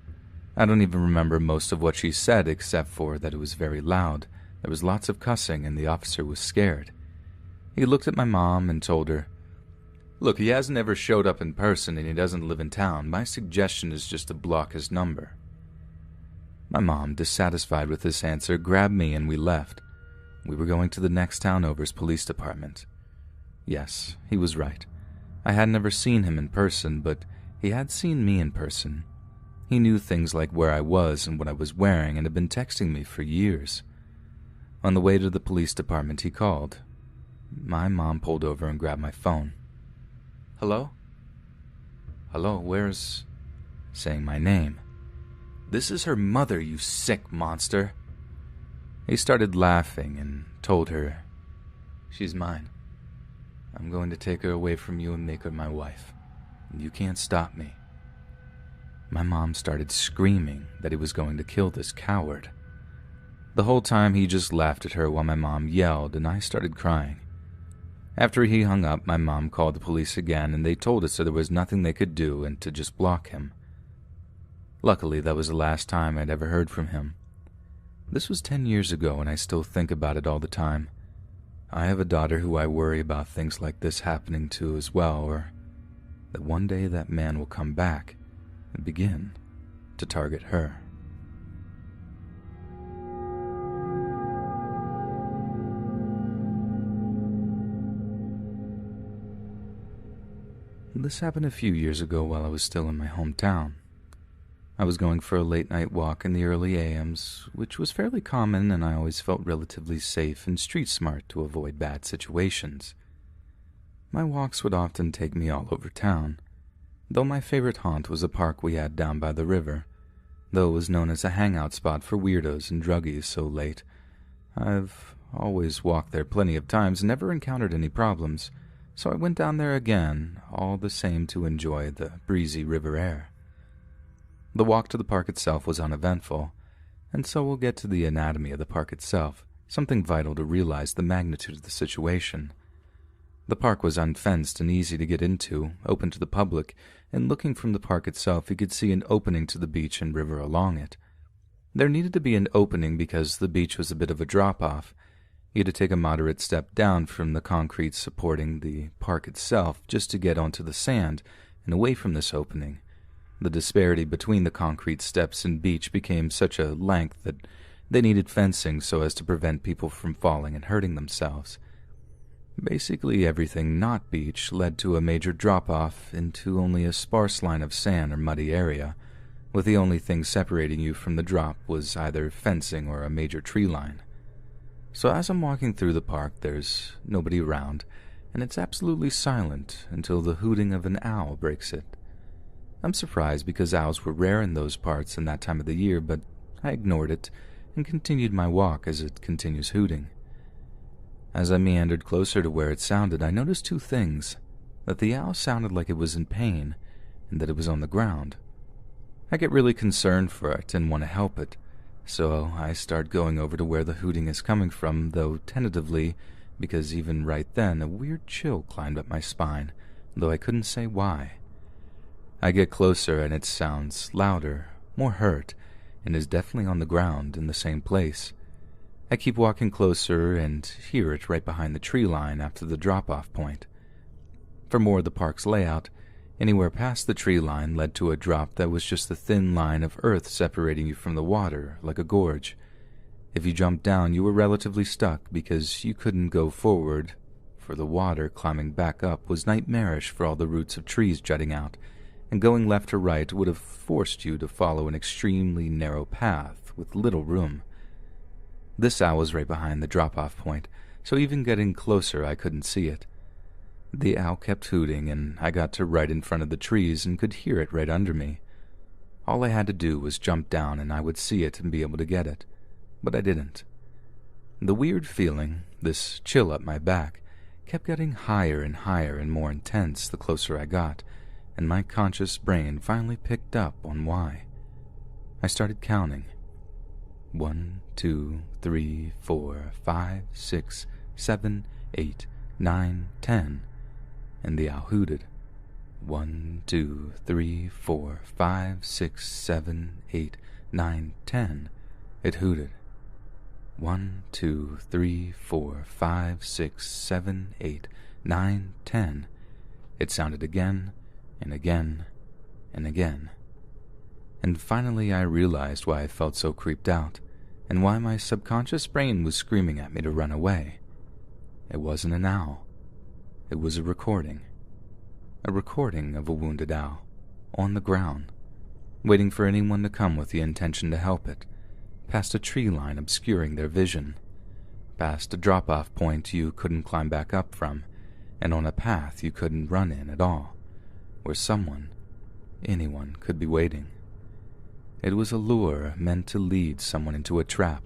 I don't even remember most of what she said except for that it was very loud, there was lots of cussing, and the officer was scared. He looked at my mom and told her, "Look, he hasn't ever showed up in person and he doesn't live in town. My suggestion is just to block his number." My mom, dissatisfied with this answer, grabbed me and we left. We were going to the next town over's police department. Yes, he was right. I had never seen him in person, but he had seen me in person. He knew things like where I was and what I was wearing and had been texting me for years. On the way to the police department, he called. My mom pulled over and grabbed my phone. "Hello? Hello, where's..." saying my name. "This is her mother, you sick monster." He started laughing and told her, "She's mine. I'm going to take her away from you and make her my wife. You can't stop me." My mom started screaming that he was going to kill this coward. The whole time he just laughed at her while my mom yelled, and I started crying. After he hung up, my mom called the police again, and they told us that there was nothing they could do and to just block him. Luckily, that was the last time I'd ever heard from him. This was 10 years ago, and I still think about it all the time. I have a daughter who I worry about things like this happening to as well, or that one day that man will come back and begin to target her. This happened a few years ago while I was still in my hometown. I was going for a late-night walk in the early AMs, which was fairly common, and I always felt relatively safe and street-smart to avoid bad situations. My walks would often take me all over town, though my favorite haunt was a park we had down by the river, though it was known as a hangout spot for weirdos and druggies so late. I've always walked there plenty of times and never encountered any problems, so I went down there again, all the same to enjoy the breezy river air. The walk to the park itself was uneventful, and so we'll get to the anatomy of the park itself, something vital to realize the magnitude of the situation. The park was unfenced and easy to get into, open to the public, and looking from the park itself you could see an opening to the beach and river along it. There needed to be an opening because the beach was a bit of a drop-off. You had to take a moderate step down from the concrete supporting the park itself just to get onto the sand and away from this opening. The disparity between the concrete steps and beach became such a length that they needed fencing so as to prevent people from falling and hurting themselves. Basically everything not beach led to a major drop-off into only a sparse line of sand or muddy area, with the only thing separating you from the drop was either fencing or a major tree line. So as I'm walking through the park, there's nobody around, and it's absolutely silent until the hooting of an owl breaks it. I'm surprised because owls were rare in those parts in that time of the year, but I ignored it and continued my walk as it continues hooting. As I meandered closer to where it sounded, I noticed two things: that the owl sounded like it was in pain, and that it was on the ground. I get really concerned for it and want to help it, so I start going over to where the hooting is coming from, though tentatively, because even right then a weird chill climbed up my spine, though I couldn't say why. I get closer and it sounds louder, more hurt, and is definitely on the ground in the same place. I keep walking closer and hear it right behind the tree line after the drop-off point. For more of the park's layout, anywhere past the tree line led to a drop that was just a thin line of earth separating you from the water, like a gorge. If you jumped down, you were relatively stuck because you couldn't go forward, for the water climbing back up was nightmarish for all the roots of trees jutting out, and going left or right would have forced you to follow an extremely narrow path with little room. This owl was right behind the drop-off point, so even getting closer I couldn't see it. The owl kept hooting, and I got to right in front of the trees and could hear it right under me. All I had to do was jump down and I would see it and be able to get it, but I didn't. The weird feeling, this chill up my back, kept getting higher and more intense the closer I got, and my conscious brain finally picked up on why. I started counting. 1, 2, 3, 4, 5, 6, 7, 8, 9, 10. And the owl hooted. 1, 2, 3, 4, 5, 6, 7, 8, 9, 10. It hooted. 1, 2, 3, 4, 5, 6, 7, 8, 9, 10. It sounded again and again and again. And finally I realized why I felt so creeped out, and why my subconscious brain was screaming at me to run away. It wasn't an owl. It was a recording. A recording of a wounded owl, on the ground, waiting for anyone to come with the intention to help it, past a tree line obscuring their vision, past a drop-off point you couldn't climb back up from, and on a path you couldn't run in at all, where someone, anyone, could be waiting. It was a lure meant to lead someone into a trap,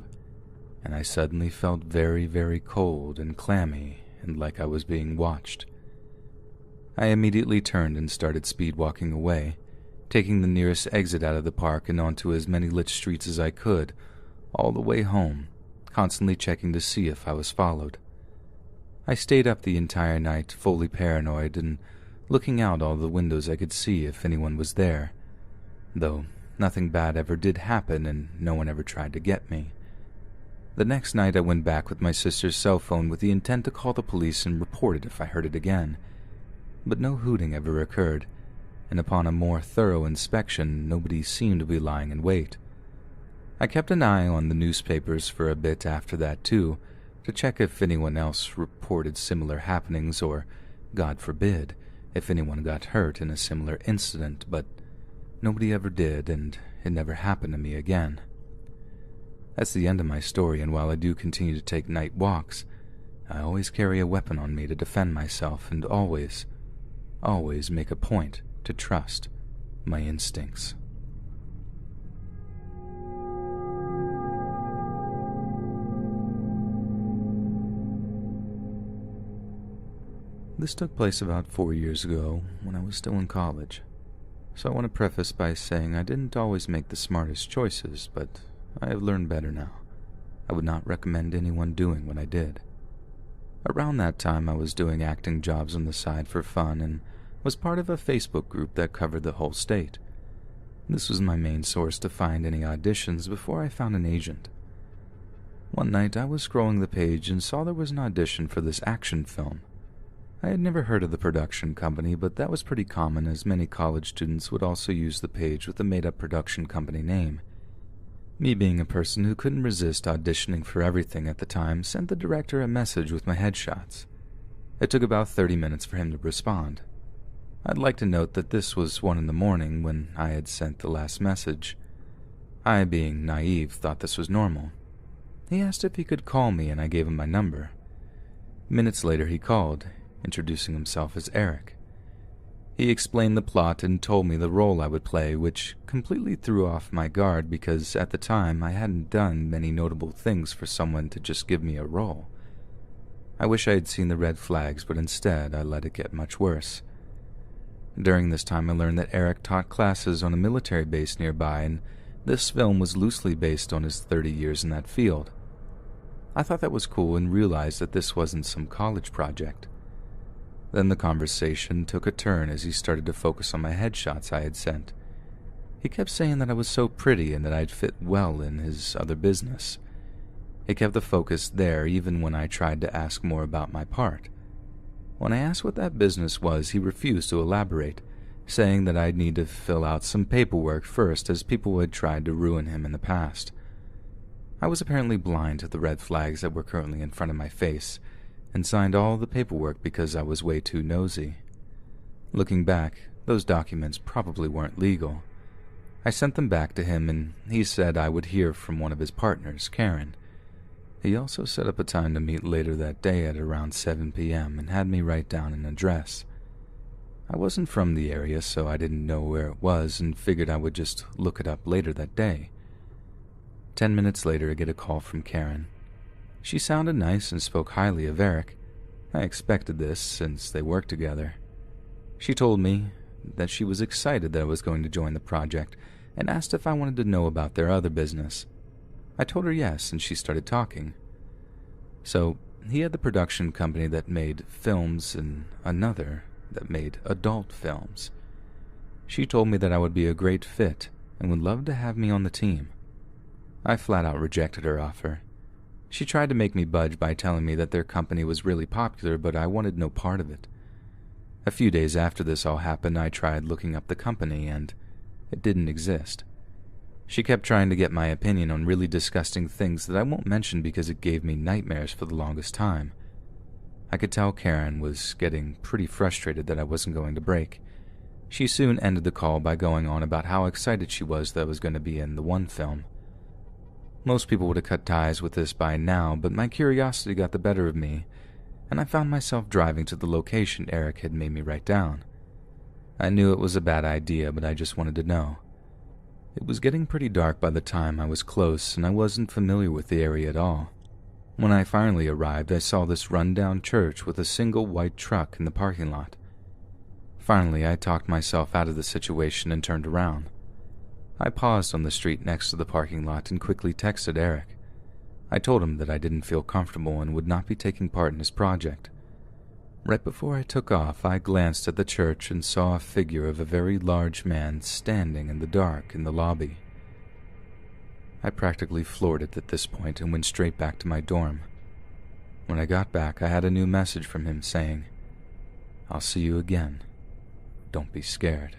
and I suddenly felt very, very cold and clammy and like I was being watched. I immediately turned and started speed-walking away, taking the nearest exit out of the park and onto as many lit streets as I could, all the way home, constantly checking to see if I was followed. I stayed up the entire night, fully paranoid, and looking out all the windows I could see if anyone was there, though nothing bad ever did happen and no one ever tried to get me. The next night I went back with my sister's cell phone with the intent to call the police and report it if I heard it again, but no hooting ever occurred, and upon a more thorough inspection nobody seemed to be lying in wait. I kept an eye on the newspapers for a bit after that too, to check if anyone else reported similar happenings or, God forbid, if anyone got hurt in a similar incident, but nobody ever did, and it never happened to me again. That's the end of my story, and while I do continue to take night walks, I always carry a weapon on me to defend myself, and always make a point to trust my instincts. This took place about 4 years ago when I was still in college. So I want to preface by saying I didn't always make the smartest choices, but I have learned better now. I would not recommend anyone doing what I did. Around that time, I was doing acting jobs on the side for fun and was part of a Facebook group that covered the whole state. This was my main source to find any auditions before I found an agent. One night, I was scrolling the page and saw there was an audition for this action film. I had never heard of the production company, but that was pretty common as many college students would also use the page with a made-up production company name. Me being a person who couldn't resist auditioning for everything at the time, sent the director a message with my headshots. It took about 30 minutes for him to respond. I'd like to note that this was 1 a.m. when I had sent the last message. I, being naive, thought this was normal. He asked if he could call me, and I gave him my number. Minutes later he called, introducing himself as Eric. He explained the plot and told me the role I would play, which completely threw off my guard because at the time I hadn't done many notable things for someone to just give me a role. I wish I had seen the red flags, but instead I let it get much worse. During this time I learned that Eric taught classes on a military base nearby, and this film was loosely based on his 30 years in that field. I thought that was cool and realized that this wasn't some college project. Then the conversation took a turn as he started to focus on my headshots I had sent. He kept saying that I was so pretty and that I'd fit well in his other business. He kept the focus there even when I tried to ask more about my part. When I asked what that business was, he refused to elaborate, saying that I'd need to fill out some paperwork first as people had tried to ruin him in the past. I was apparently blind to the red flags that were currently in front of my face, and signed all the paperwork because I was way too nosy. Looking back, those documents probably weren't legal. I sent them back to him, and he said I would hear from one of his partners, Karen. He also set up a time to meet later that day at around 7 p.m. and had me write down an address. I wasn't from the area, so I didn't know where it was and figured I would just look it up later that day. 10 minutes later, I get a call from Karen. She sounded nice and spoke highly of Eric. I expected this since they worked together. She told me that she was excited that I was going to join the project and asked if I wanted to know about their other business. I told her yes, and she started talking. So, he had the production company that made films and another that made adult films. She told me that I would be a great fit and would love to have me on the team. I flat out rejected her offer. She tried to make me budge by telling me that their company was really popular, but I wanted no part of it. A few days after this all happened, I tried looking up the company, and it didn't exist. She kept trying to get my opinion on really disgusting things that I won't mention because it gave me nightmares for the longest time. I could tell Karen was getting pretty frustrated that I wasn't going to break. She soon ended the call by going on about how excited she was that I was going to be in the one film. Most people would have cut ties with this by now, but my curiosity got the better of me, and I found myself driving to the location Eric had made me write down. I knew it was a bad idea, but I just wanted to know. It was getting pretty dark by the time I was close, and I wasn't familiar with the area at all. When I finally arrived, I saw this run-down church with a single white truck in the parking lot. Finally, I talked myself out of the situation and turned around. I paused on the street next to the parking lot and quickly texted Eric. I told him that I didn't feel comfortable and would not be taking part in his project. Right before I took off, I glanced at the church and saw a figure of a very large man standing in the dark in the lobby. I practically floored it at this point and went straight back to my dorm. When I got back, I had a new message from him saying, "I'll see you again. Don't be scared."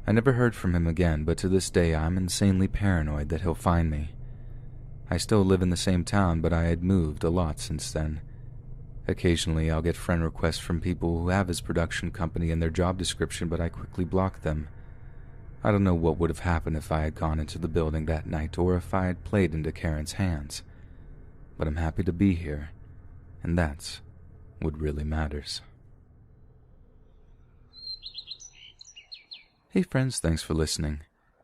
I never heard from him again, but to this day I'm insanely paranoid that he'll find me. I still live in the same town, but I had moved a lot since then. Occasionally, I'll get friend requests from people who have his production company in their job description, but I quickly block them. I don't know what would have happened if I had gone into the building that night or if I had played into Karen's hands. But I'm happy to be here, and that's what really matters. Hey friends, thanks for listening.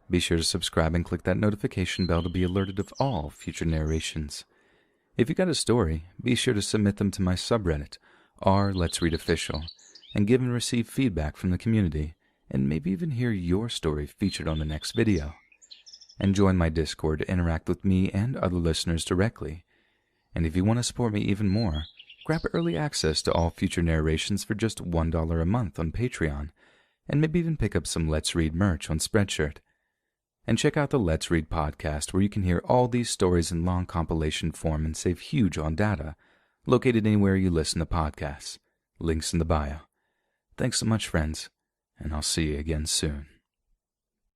Be sure to subscribe and click that notification bell to be alerted of all future narrations. If you got a story, be sure to submit them to my subreddit, r/Let's Read Official, and give and receive feedback from the community, and maybe even hear your story featured on the next video. And join my Discord to interact with me and other listeners directly. And if you want to support me even more, grab early access to all future narrations for just $1 a month on Patreon, and maybe even pick up some Let's Read merch on Spreadshirt. And check out the Let's Read podcast, where you can hear all these stories in long compilation form and save huge on data, located anywhere you listen to podcasts. Links in the bio. Thanks so much, friends, and I'll see you again soon.